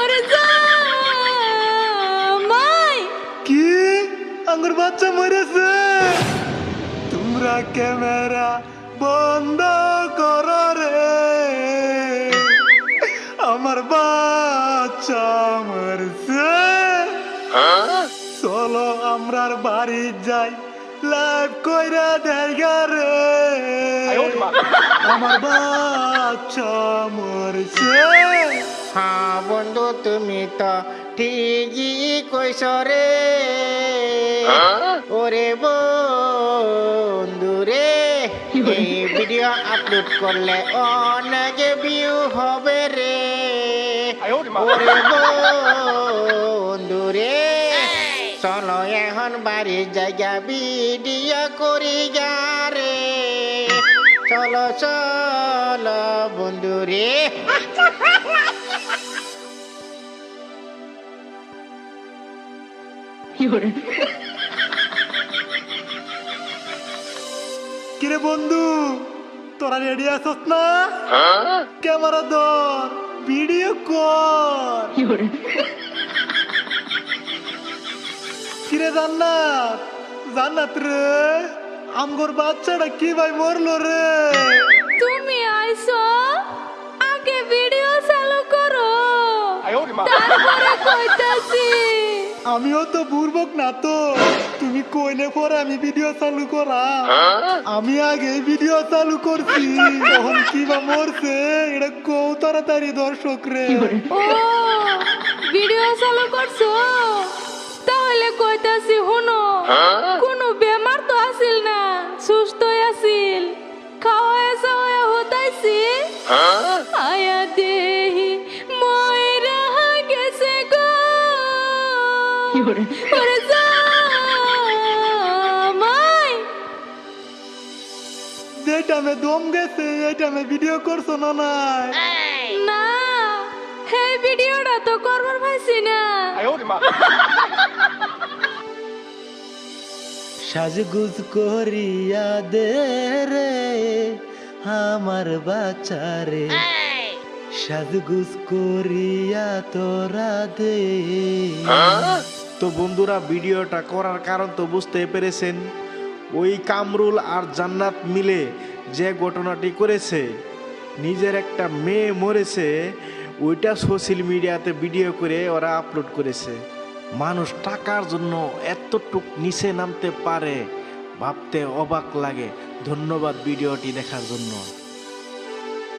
ওরে জামাই কি আঙ্গুর বাচ্চা মরেছে? তোমরা ক্যামেরা বন্ধ করো রে, আমার বাচ্চা মরছে। চলো আমরার বাড়ি যাই, লাইভ কইরা দেখা রে, আমার বাচ্চা মরছে। হ্যাঁ বন্ধু তুমি তো ঠিকই কইছ রে, ওরে বন্ধু রে, এই ভিডিও আপলোড করলে অনেক ভিউ হবে রে, ওরে বন্ধু রে, চলো এখন বাড়ির জায়গা ভিডিও করি যা রে, চলো চলো বন্ধু রে। কিরে বন্ধু, তোরা রেডি আছস না? ক্যামেরা ধর, ভিডিও কর। কিরে জান্নাত, জান্নাত রে, আমগোর বাচ্চাটা কি ভাই মরলো রে? তুমি আইছো, আগে ভিডিও চালু করো, তারপরে কইতাছি। আমিও তো বুড়বক না তো, তুমি কইলে পরে আমি ভিডিও চালু করা। আমি আগে ভিডিও চালু করছি, তখন কি বা মরছে এটা কৌ তাড়াতাড়ি দর্শক রে। ও ভিডিও চালু করছো, তাহলে কইতাছি হুনো, কোনো বেমার তো আসিল না, সুস্থ আছিল, খাওয়া চাওয়া হতাইছি, আয়া দেহি ময়রা গেছে গো, ওরে জামাই যেটা মে দম গেছে এটা মে ভিডিও করছো না নাই? না, এই ভিডিওটা তো করবার পাইছি না। সাজগুজ করিয়া দে রে আমার বাচ্চারে, সাজগুজ করিয়া তোরা দে। তো বন্ধুরা, ভিডিওটা করার কারণ তো বুঝতে পেরেছেন। ওই কামরুল আর জান্নাত মিলে যে ঘটনাটি করেছে, নিজের একটা মেয়ে মরেছে, ওইটা সোশ্যাল মিডিয়াতে ভিডিও করে ওরা আপলোড করেছে। মানুষ টাকার জন্য এতটুক নিচে নামতে পারে, ভাবতে অবাক লাগে। ধন্যবাদ ভিডিওটি দেখার জন্য।